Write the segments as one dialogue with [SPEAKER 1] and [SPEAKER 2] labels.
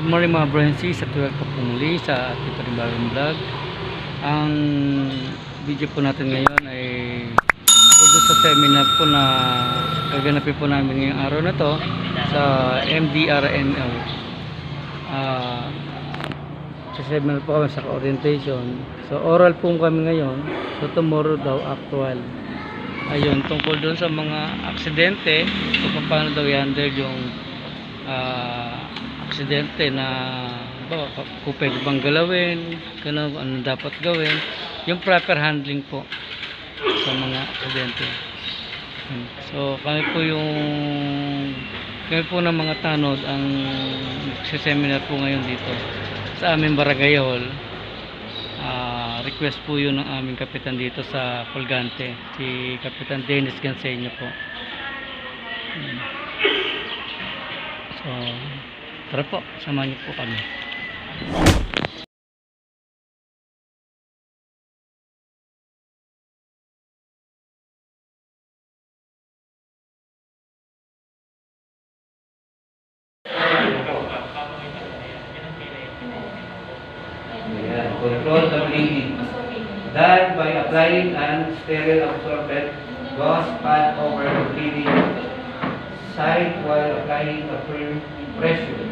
[SPEAKER 1] Good morning mga Brency, sa tuwag po muli sa ating panibagong vlog. Ang video po natin ngayon ay tungkol sa seminar po na gaganapin po namin ngayong araw na to sa MDRML. Sa seminar po kami sa orientation. So oral po kami ngayon, so tomorrow daw actual. Ayun, tungkol doon sa mga aksidente, kung paano daw i-handle yung aksidente na kung pwede bang galawin, ano dapat gawin, yung proper handling po sa mga aksidente. So kami po ng mga tanod ang seminar po ngayon dito sa aming barangay hall. Request po yun ng aming kapitan dito sa Colgante, si Kapitan Dennis Ganseño po. So tara po, samahan niyo po kami. Control the bleeding done by applying an sterile absorbent gauze pad over the bleeding site while applying a firm pressure.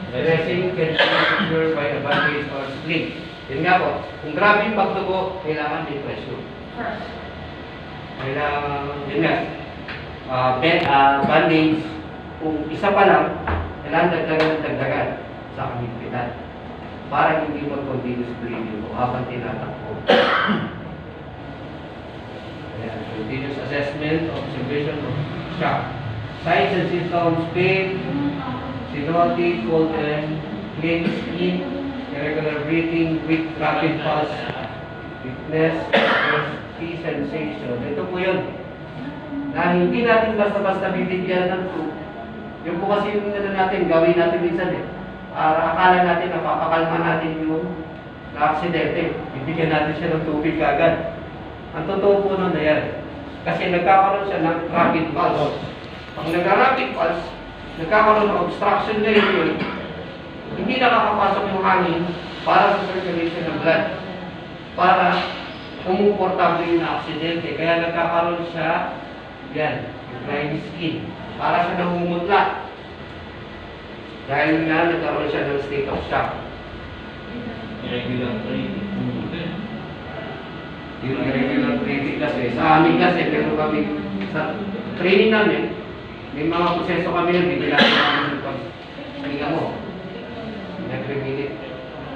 [SPEAKER 1] The dressing can be secured by a bandage or sling. Yun nga po, kung grabe yung pagdugo, kailangan may pressure. Kailangan, yun nga, bandage, kung isa pa lang, kailangan dagdagan sa kamigpitan para hindi mo continuous bleeding mo habang tinatakbo. Continuous assessment, observation of shock. Signs and symptoms: pain, cyanotic, cold and clean skin, irregular breathing, weak rapid pulse, weakness, thirsty sensation. Ito po yun. Na hindi natin basta-basta bibigyan ng tubig. Yung po kasi yung natin, gawin natin minsan eh. Akala natin napapakalma natin yung na-aksidente. Bibigyan natin siya ng tubig agad. Ang totoo po nun na yan. Kasi nagkakaroon siya ng rapid pulse. Pag nag-rapid pulse, nagkakaroon ng obstruction na yun. Hindi nakakapasok yung hangin para sa circulation ng blood. Para umuportable yung aksidente. Kaya nagkakaroon siya, yan, dry skin. Para siya namumutla. Dahil nga nagkaroon siya ng state of shock. Irregular breathing. Yung irregular breathing kasi, sa amin kasi, pero kami, sa training namin, may mga proseso kami na bigyan namin ng pag-hinga mo. Every minute.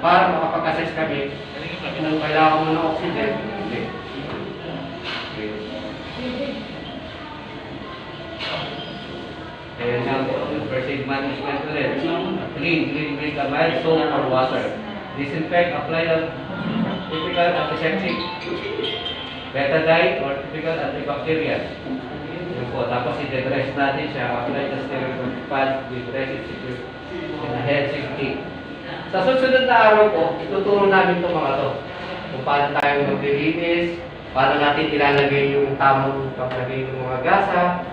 [SPEAKER 1] Para makapag-assess kami, kung kailangan mo ng oxygen, hindi. And now, first aid management ulit. Clean, drink a mild soap or water. Disinfect, apply a typical antiseptic. Betadine or typical antibacterial. Yun po. Tapos i-dress natin siya. Apply the sterile pad with dressing secure and a head safety. Sa susunod na araw po, ituturo namin itong mga to. Kung paano tayo maglilinis, paano natin ilalagay yung tamang paglagay ng mga gasa.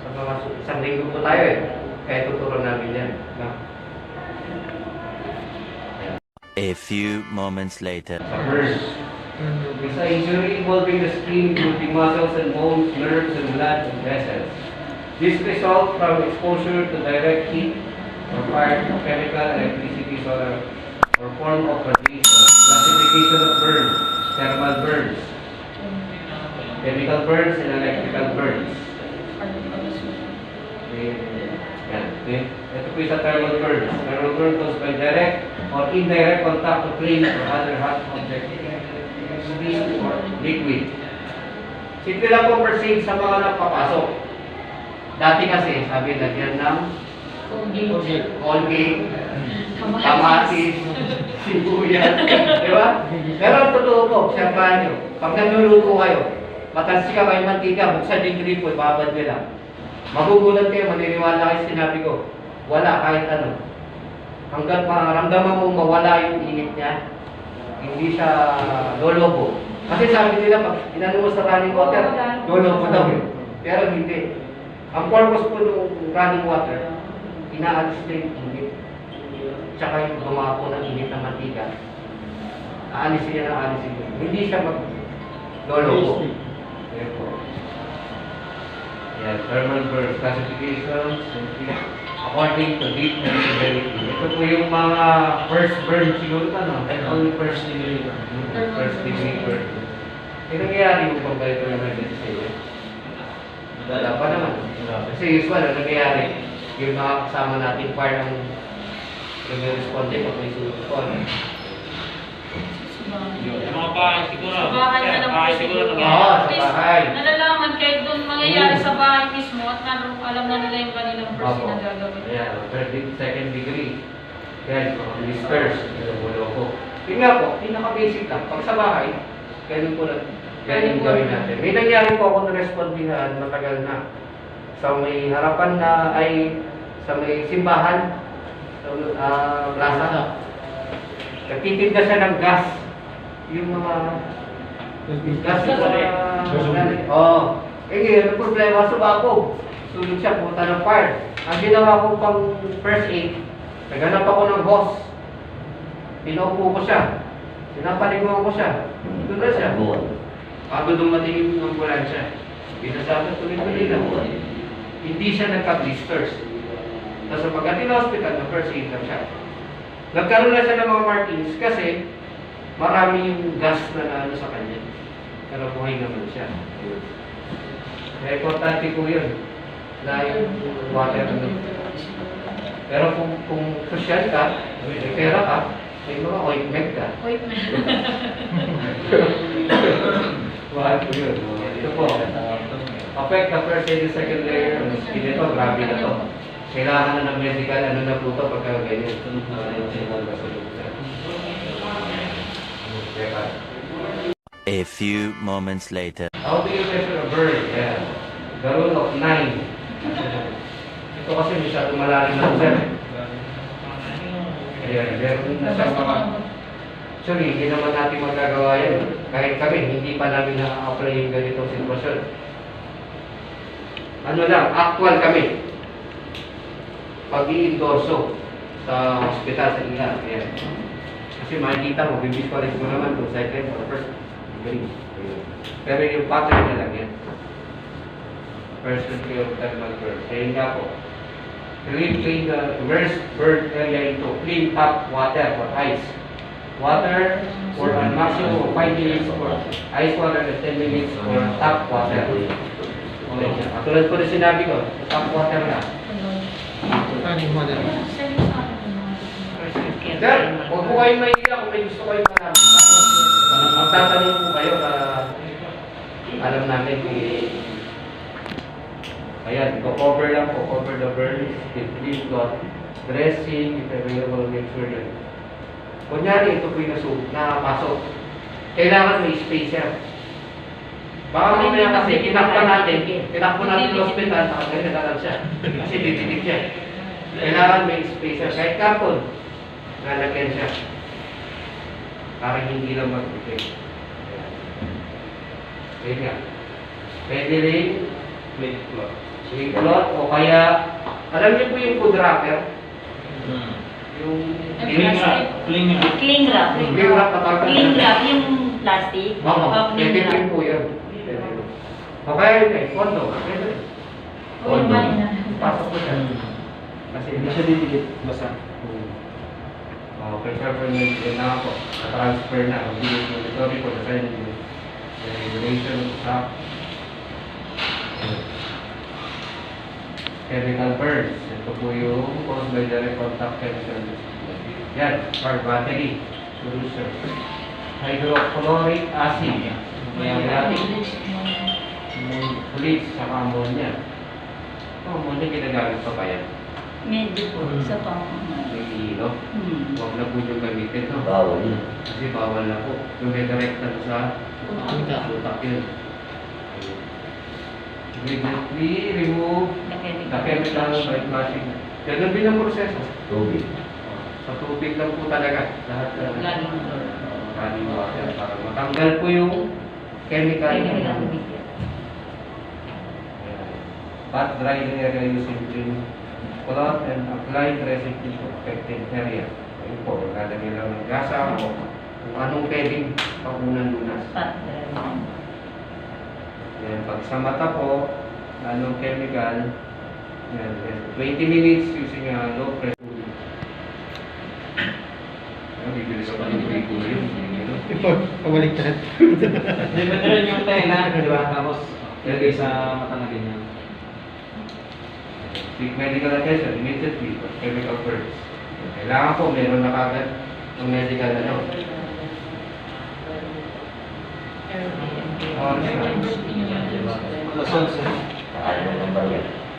[SPEAKER 1] Sa mga isang linggo po tayo eh. Kaya tuturo namin yan. No?
[SPEAKER 2] A few moments later.
[SPEAKER 1] Sa burn. It's an injury involving the skin, including muscles and bones, nerves and blood and vessels. This results from exposure to direct heat or fire, chemical, electricity, solar, or form of radiation. Classification of burns: thermal burns, chemical burns, and electrical burns. Okay. Ito po sa thermal burns. Thermal burn caused by direct or indirect contact to clean or other hot object, steam or liquid. Simple lang po perceive sa mga nagpapasok. Dati kasi, sabi lagyan ng Colgate, kamatis, sibuyas, di ba? Pero ang totoo po, observahan nyo, pag nagluluto kayo, matansi ka kayo mantika, buksan yung gripo, ibabad nyo lang. Magugulat kayo, maniniwala kayo sinabi ko, wala kahit ano. Hanggang maramdaman mo mawala yung init niya, hindi siya lolobo. Kasi sabi nila, pag inano mo sa running water, lolobo daw yun. Pero hindi. Ang purpose po ng running water, inaalis na yung init. Tsaka yung gumapo ng init na mantika, aalisin niya na aalisin niya. Hindi siya mag-lolo po. Ayan po. Ayan, thermal burst classifications, according to deep and severity. Ito po yung mga first burn siguro ito, no? Only first degree. First degree burn. Yung nangyayari yung pag ganito yung emergency sa iyo? Wala pa naman. Kasi usual, ang nangyayari, yung mga kasama natin, fire ang nag-responde pag may susunod po.
[SPEAKER 3] Yung mga bahay siguro.
[SPEAKER 4] Sa bahay na lang
[SPEAKER 3] Bahay
[SPEAKER 4] po
[SPEAKER 3] siguro.
[SPEAKER 4] siguro.
[SPEAKER 1] Oo, sa
[SPEAKER 4] At least,
[SPEAKER 1] bahay.
[SPEAKER 4] nalalaman kahit doon mangyayari sa bahay mismo at alam na nila yung kanilang first
[SPEAKER 1] Opo.
[SPEAKER 4] na gagawin.
[SPEAKER 1] Ayan, second degree. Yan, mga blisters, yung ko. Yun nga po, pinaka-basic lang. Pag sa bahay, ganun po lang. Ganun gawin natin. May nangyari po ako na respondihan, matagal na. Sa may harapan na ay sa may simbahan, sa plaza. Nagtitinda siya ng gas. Yung mga gas na oo. Eh, yung problema, subako. Sulit siya, pumunta ng fire. Ang ginawa ko pang first aid, naghanap ako ng hose. Pinaupo ko siya. Pinapaliguan ko siya. Doon na siya. Bago dumating yung ambulansya, pinasabi tuloy-tuloy lang. Hindi siya nagka-blisters. Tapos pagdating na hospital, na first aid lang siya. Nagkaroon na siya ng mga markings kasi marami yung gas na naano sa kanya. Pero buhay naman siya. Kaya importante po yun na yung water ano. Pero kung social ka, may pera ka, may mga ointment ka.
[SPEAKER 4] Ointment.
[SPEAKER 1] Mahal po yun. Ito po. Affect the first and second layer ng skin ito. Grabe na to. Kailangan na ng medical, ano na po ito pagka ganyan.
[SPEAKER 2] A few moments later.
[SPEAKER 1] How do you measure a bird? Yeah. The rule of 9. Ito kasi masyadong malalim na sir. Ayan, meron na siyang mga... Actually, hindi naman natin magagawa yan. Kahit kami, hindi pa namin na-apply yung ganitong sitwasyon. Ano lang, actual kami. Pag-i-endorso sa hospital, sa ilan. Ayan. Kasi makikita mo, bibispalis mo naman kung second or first. Pero yung pattern na lang yan. First and thermal burst. Ayun nga po. Clean the immersed bird area into clean tap water or ice. Water for a maximum of 5 minutes or ice water at 10 minutes or tap water. Okay. Tulad ko na sinabi ko, tap water na. Sir, huwag po kayong mahiya kung may gusto kayong malaman. Magtatanong po kayo para alam namin ayan, cover lang po, cover the burns, clean cloth, dressing, if available, make sure that kunyari, ito po yung nakapasok. Kailangan may space yan. Baka mamaya kasi, tinakpan natin yung hospital, nakaganda na lang siya. Kasi tititig siya. Kailangan may space yan. Kahit kapon, nalagyan siya. Para hindi lang mag-titig. Ayun nga. Pwede rin, clean cloth, o kaya, alam niyo po yung food wrapper? Yung
[SPEAKER 3] Cling wrap.
[SPEAKER 4] Cling wrap.
[SPEAKER 1] cling wrap patanggal.
[SPEAKER 4] Cling wrap, yung plastic.
[SPEAKER 1] Oo,
[SPEAKER 4] Cling
[SPEAKER 1] pwede
[SPEAKER 4] wrap.
[SPEAKER 1] rin po yun. O kaya yun eh, kondo. Pwede.
[SPEAKER 4] O yung mali na.
[SPEAKER 1] Pasok ko siya. Kasi
[SPEAKER 3] Hindi siya didikit. Basta.
[SPEAKER 1] Preferably na ako. Na-transfer na. Mag-bilis monitoring po. Design yung regulation sa chemical burns. Ito po yung caused by direct contact chemical. Yan, car battery solution. Hydrochloric acid. Yan natin. Bleach sa ammonia. Ammonia ginagamit pa ba yan?
[SPEAKER 4] Medyo po, sa pang.
[SPEAKER 1] May ilo. Huwag na po yung gamitin. No?
[SPEAKER 2] Bawal.
[SPEAKER 1] Kasi bawal na po. Yung may directan sa utak yun. Immediately remove the chemical by flushing. Ganun din ang proseso.
[SPEAKER 2] Tubig.
[SPEAKER 1] Sa tubig lang po talaga. Lahat na
[SPEAKER 4] Laging motor.
[SPEAKER 1] running water para matanggal po yung chemical. Pat dry area using clean cloth and apply dressing to affected area. Ayun po, lalagyan lang ng gasa o kung anong pwedeng pakunan lunas. Yan, pag sa mata po, anong chemical, yan, 20 minutes using a low pressure. Bibili ka pa ng kulo yun.
[SPEAKER 5] Pabaliktad.
[SPEAKER 3] Hindi ba rin yung tela, di ba? Tapos, ilagay sa mata na ganyan.
[SPEAKER 1] Seek medical attention immediately for chemical first. Kailangan po meron na kagad ng medical ano.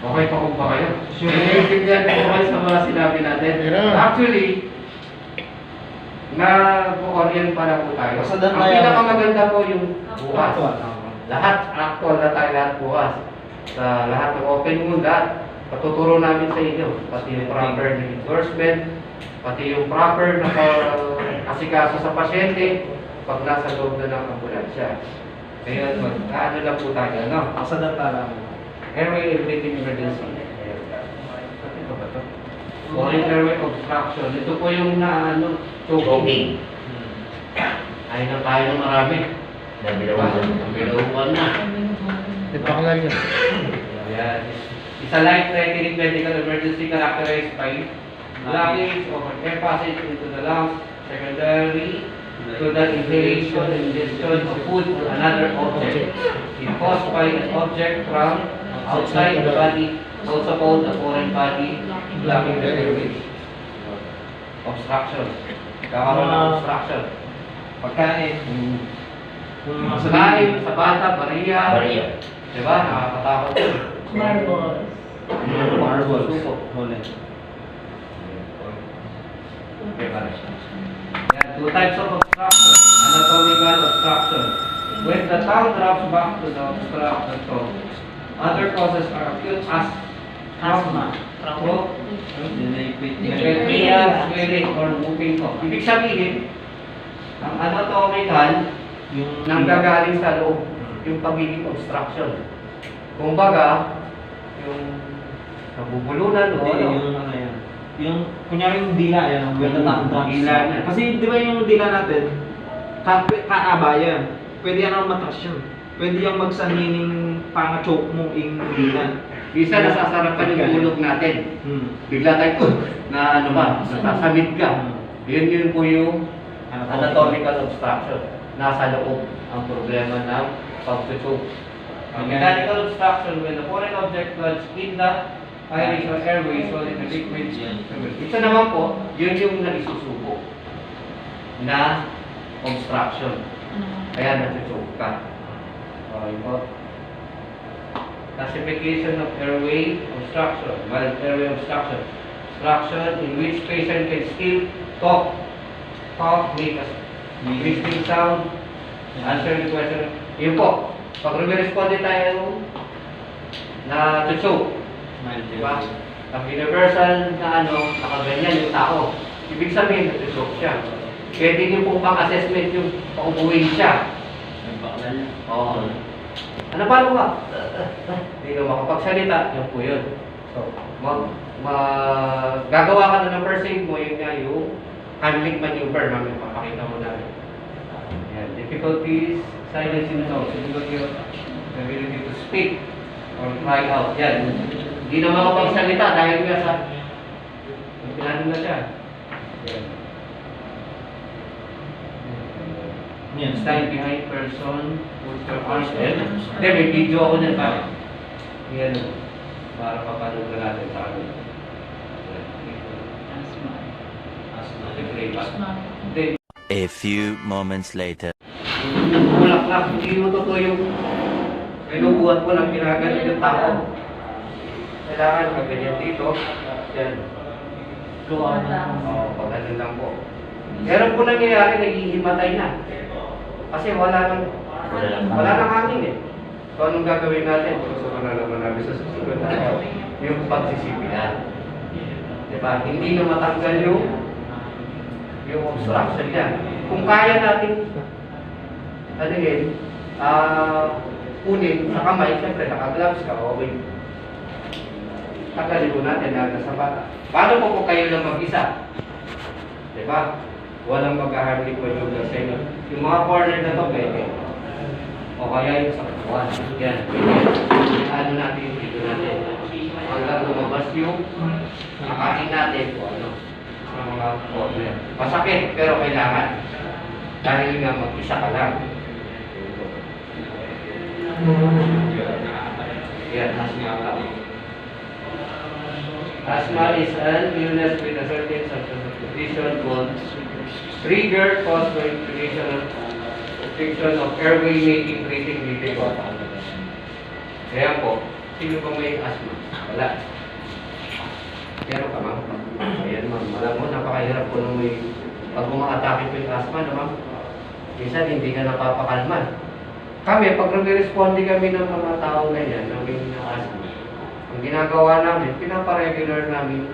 [SPEAKER 1] Okay pa kung ba kayo? Naiintindihan ko kayo sa mga sinabi natin. Actually, na-orient para po tayo. Ang pinakamaganda po yung bukas. Lahat, actual na tayo lahat bukas. Sa lahat ng open moon, lahat. Patuturo namin sa inyo. Pati yung proper na endorsement, pati yung proper na asikaso sa pasyente pag nasa loob na ng ambulansya. Ngayon, ano lang po tayo, no?
[SPEAKER 5] Kasadantala mo.
[SPEAKER 1] Airway breathing emergency. Ito ba ito? Foreign airway obstruction. Ito po yung choking. Ayun na tayo ng marami. Nabilauan na.
[SPEAKER 5] Ito ka lang yun.
[SPEAKER 1] Ayan. It's a life-threatening medical emergency characterized by blockage of an air passage into the lungs, secondary to the inhalation and discharge of food or another object. It caused by an object from outside the body, also called the foreign body, blocking the airways. Obstruction. Kakaroon ng obstruction.
[SPEAKER 3] Pagkain.
[SPEAKER 1] Sa lalim, sa bata, bariya. Diba? Nakakatakot yun. Marbles. Suko. Okay, pare. Yan, two types of obstruction. Anatomical obstruction. When the tongue drops back to the obstructed tongue, other causes are acute asthma, throat, diarrhea, swelling, or whooping cough. Ibig sabihin, ang anatomical,
[SPEAKER 3] Yung
[SPEAKER 1] nanggagaling sa loob, yung pagiging obstruction. Kung baga, yung nabubulunan o
[SPEAKER 3] Hindi,
[SPEAKER 1] ano.
[SPEAKER 3] yung ano yan. Yung, kunyari yung dila yan, ang wala na
[SPEAKER 1] Dila na.
[SPEAKER 3] Kasi di ba yung dila natin, kaaba yan. Pwede yan ang matras yun. Pwede yung magsanhining pang-choke mo yung dila.
[SPEAKER 1] Isa nasasarapan yung bulog natin. Bigla tayo, na ano ba, nasasamid ka. Yun po yung anatomical obstruction. Nasa loob ang problema ng pag-choke. Mechanical obstruction when the foreign object lodges in the iris or airways while in the liquid. Ito naman po, yun yung naisusubo na obstruction. Kaya nag-choke ka. Okay po. Classification of airway obstruction. Mild airway obstruction. Obstruction in which patient can still talk, make a whistling sound, answer the question. Yun po. Pag responde tayo na to choke, diba? Ang universal na nakaganyan yung tao. Ibig sabihin, to choke siya. Pwede niyo pong pang-assessment yung paubuhin siya. Oo. Ano pa ba? Hindi ka makapagsalita, yun po yun. So, gagawa ka na ng first aid mo, yun nga yung handling maneuver namin, papakita mo namin. Yan. Difficulties, silence in the nose, difficulty of ability to speak or cry out. Yan. Hindi na makapagsalita dahil nga sa pinano na siya. Yan. Yan. Stand behind person, put your arms in. Hindi, may video ako dyan pare. Yan. Para papanood na natin sa akin.
[SPEAKER 2] A few moments later.
[SPEAKER 1] Bulaklak, hindi mo totoo yung pinubuhat mo ng pinagalit yung tao. Kailangan magganyan dito. Yan. Oo, pagano lang po. Meron po nangyayari, naghihimatay na. Kasi wala nang hangin eh. So anong gagawin natin? Gusto ko na naman namin sa susunod na yung pagsisipihan. Diba? Hindi na matanggal yung obstruction niya. Kung kaya natin kunin sa kamay, siyempre naka-gloves ka, okay. tagalin po natin agad sa bata. Paano po kung kayo lang mag-isa? Diba? Walang mag-harmony po yung sa inyo. Yung mga corner na to, pwede. O kaya yung sa katawan. Yan. Ano natin yung dito natin. Hanggang lumabas yung makain natin po ano. Sa mga corner. Masakit, pero kailangan. Dahil nga mag-isa ka lang. Yan, asthma ka. Asthma is an illness with a certain substance condition called trigger caused by infection of airway making breathing difficult. Kaya po, sino ba may asthma? Wala. Meron ka ma'am? Ayan ma'am, alam mo, napakahirap po nung may pag umakatake po yung asthma na ma'am. Minsan hindi ka napapakalman. Kami, pag nag-responde kami ng mga taong ganyan, na may asthma, ang ginagawa namin, pinaparegular namin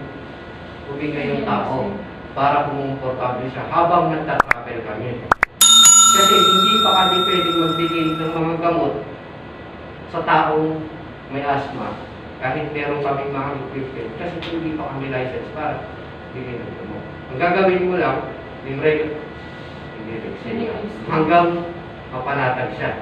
[SPEAKER 1] huminga yung tao para kumumportable siya habang nagtatravel kami. Kasi hindi pa kami pwedeng magbigay ng mga gamot sa taong may asthma kahit meron kaming mga equipment kasi hindi pa kami license para bigay ng gamot. Ang gagawin mo lang, hanggang mapanatag siya,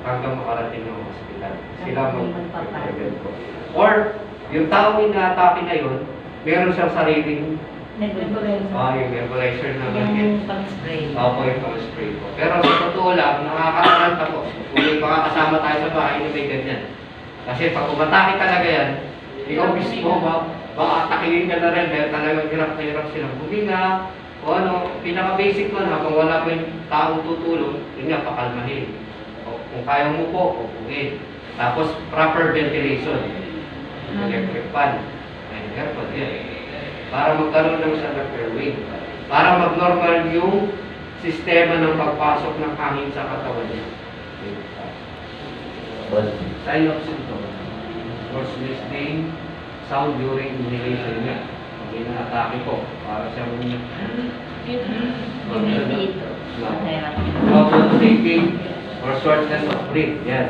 [SPEAKER 1] hanggang makarating ng hospital. Sila mag-prevel po. Or, yung taong ina-atake na yun, meron siyang sariling yung nebulizer na gamit.
[SPEAKER 4] pang-spray.
[SPEAKER 1] Opo, yung pang-spray po. Pero sa totoo lang, nakakataranta po. Kung may makakasama tayo sa bahay na may ganyan. Kasi pag umatake talaga yan, ikaw mismo, baka atakihin ka na rin dahil talagang hirap na hirap silang huminga. O ano, pinaka-basic ko na, kung wala pa yung taong tutulong, yun nga, pakalmahin. O, kung kaya mo po, upuin. Tapos, proper ventilation. Electric fan. Ay, aircon, yan. Para magkaroon ng standard airway. Para mag-normal yung sistema ng pagpasok ng hangin sa katawan niya. Sign of symptoms. Hoarse listening, sound during inhalation niya. Pag ina-atake po, para siyang trouble taking or shortness of breath. Yan.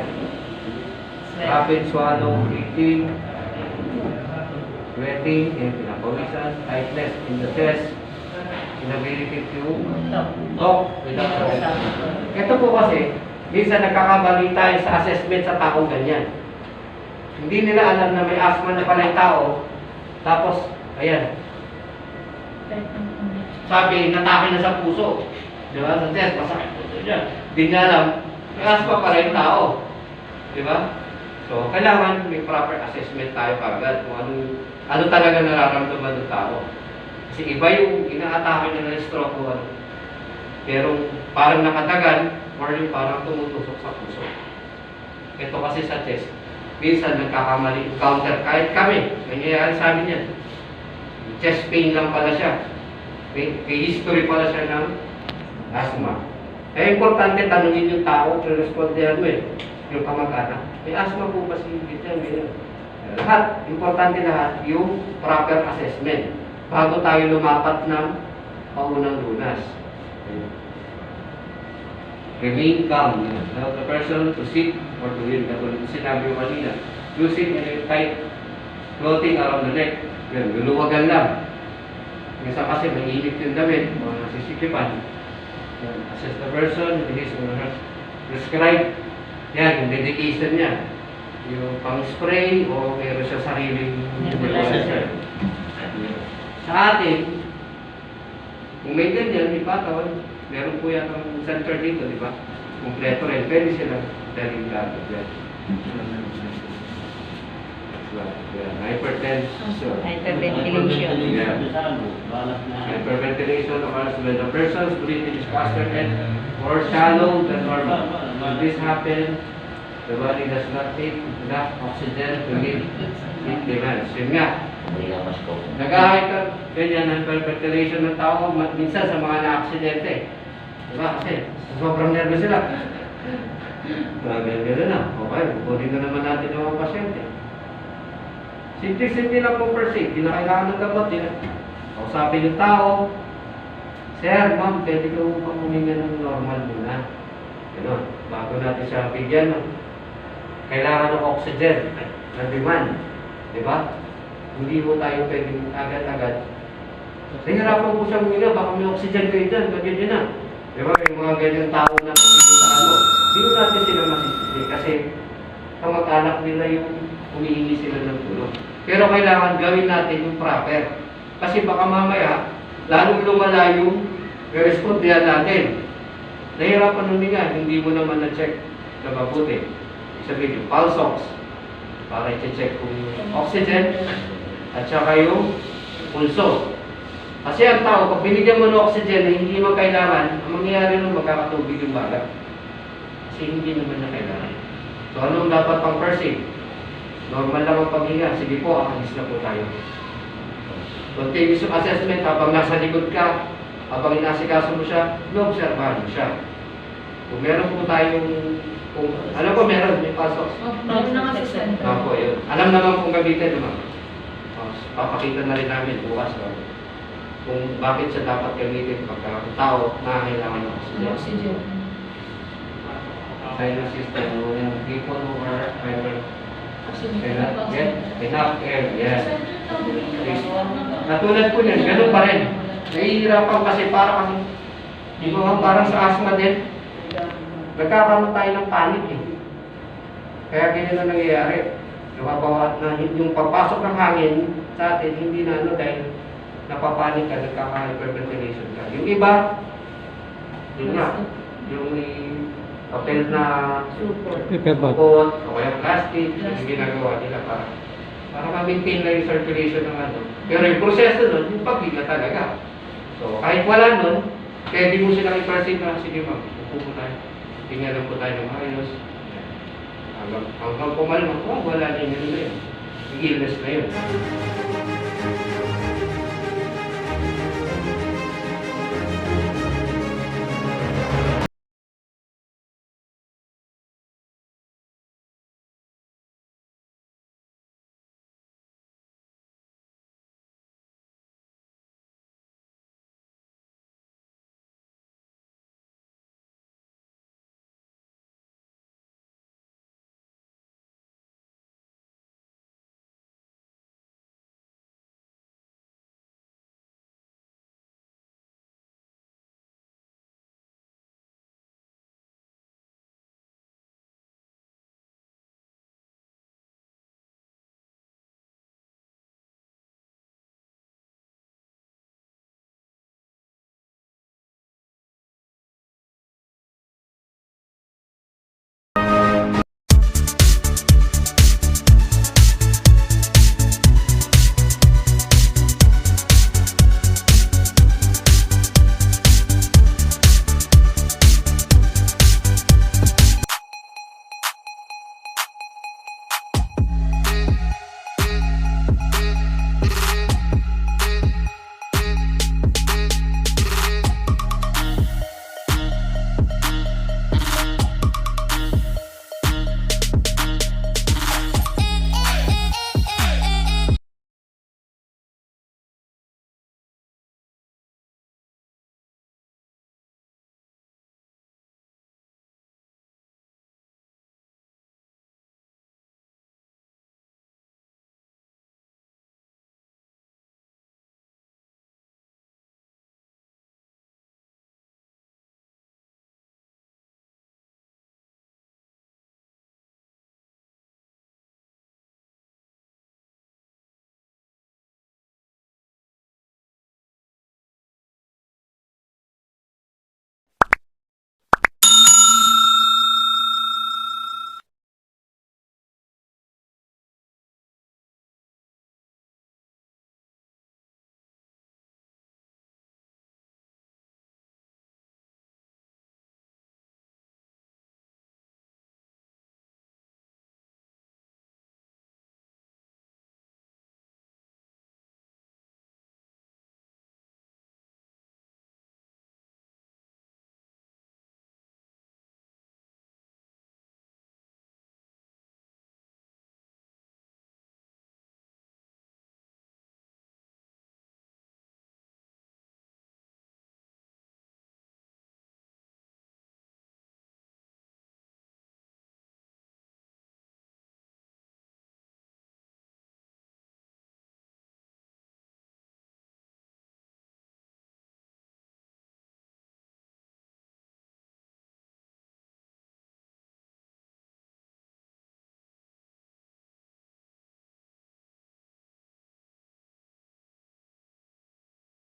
[SPEAKER 1] Rapid swallow, breathing, sweating, and pinapawisan, tightness in the chest, inability to talk without sound. Ito po kasi, minsan nagkakamali tayo sa assessment sa taong ganyan. Hindi nila alam na may asthma na pala yung tao, tapos, ayan, sabi, natake na sa puso. Di ba? Sa chest, masakit puso niya. Hindi niya alam, may asthma pala yung tao. Di ba? So, kailangan may proper assessment tayo kagad kung ano talaga nararamdaman ng tao. Kasi iba yung inaatake na ng stroke o ano. Pero parang nakatagal or yung parang tumutusok sa puso. Ito kasi sa chest, minsan nagkakamali encounter kahit kami, nangyayari sa amin yan. Chest pain lang pala siya. May history pala siya ng asthma. Kaya importante tanungin yung tao, respondehan mo yung kamag-anak. May asthma po ba si ganyan? Lahat, importante lahat, yung proper assessment bago tayo lumapat ng paunang lunas. Remain calm. Now the person to sit or to kneel. Katulad sinabi mo kanina, using a tight clothing around the neck. Yan, luluwagan lang. Minsan kasi mainit yung damit, mga nasisikipan. Assess the person, his or her prescribe. Yan, yung dedication niya. Yung pang-spray o meron siya sariling nebulizer. Sa atin, kung may ganyan, may patawan, meron po yan ang center dito, di ba? Kompleto rin. Pwede sila daling gato dyan. Hypertension.
[SPEAKER 4] Hyperventilation.
[SPEAKER 1] Yeah. Hyperventilation occurs when the person's breathing is faster and more shallow than normal. When this happens, the body does not take enough oxygen to meet its demands. Yun nga. Nag-hyper, ganyan, hyperventilation ng tao, minsan sa mga na-aksidente. Diba? Kasi sobrang nervous sila. Gano'n na. Okay, bukunin na naman natin yung mga pasyente. Simple lang po per se, hindi na kailangan ng gamot. Kausapin yung tao, Sir, ma'am, pwede ko pang huminga ng normal muna. Gano'n, bago natin siya bigyan. Kailangan ng oxygen, na demand. Diba? Hindi po tayo pwedeng agad-agad. Nahihirapan po siyang huminga, baka may oxygen kayo dyan, bagyan nyo na. Di ba, may mga ganyan tao na sa ano. Hindi mo natin sila masisisi kasi kamag-anak nila yung humihingi sila ng tulong. Pero kailangan gawin natin yung proper. Kasi baka mamaya, lalong lumala yung respondihan natin. Nahihirapan huminga, hindi mo naman na-check na mabuti. Sabihin yung pulse ox, para i-check kung yung oxygen at saka yung pulso. Kasi ang tao, pag binigyan mo ng oxygen na hindi mo kailangan, ang mangyayari nun magkakatubig yung baga. Kasi hindi naman na kailangan. So anong dapat pang person? Normal lang ang paghinga. Sige po, alis na po tayo. Continuous assessment, habang nasa likod ka, habang inasikaso mo siya, i-observahan mo siya. Kung meron po tayong, alam ko meron, may pasok.
[SPEAKER 4] Meron na nga sa center.
[SPEAKER 1] Ako, yun. Alam naman kung gamitin naman. Papakita na rin namin bukas. Kung bakit siya dapat gamitin pagka ang tao na kailangan ng oxygen.
[SPEAKER 4] Oxygen.
[SPEAKER 1] Sinus system, yung people who are either
[SPEAKER 4] Oxygen.
[SPEAKER 1] cannot get enough air. Yes. Katulad po yan, ganun pa rin. Nahihirapan kasi parang parang sa asthma din. Nagkakaroon tayo ng panic eh. Kaya ganyan na nangyayari. Nababawaat na yung pagpasok ng hangin sa atin, hindi na ano dahil napapanik ka, nagkaka-hyperventilation ka. Yung iba, yun nga, yung papel na
[SPEAKER 5] Paperboard.
[SPEAKER 1] bukod, o kaya plastic, yung ginagawa nila para ma-maintain na yung circulation ng ano. Pero yung proseso nun, yung pagbiga talaga. So, kahit wala nun, kaya di mo silang i-perceive na, sige ma'am, upo po tayo. Tingnan lang po tayo ng ayos. Hanggang pumalma, wala na yun. Yung illness na yun.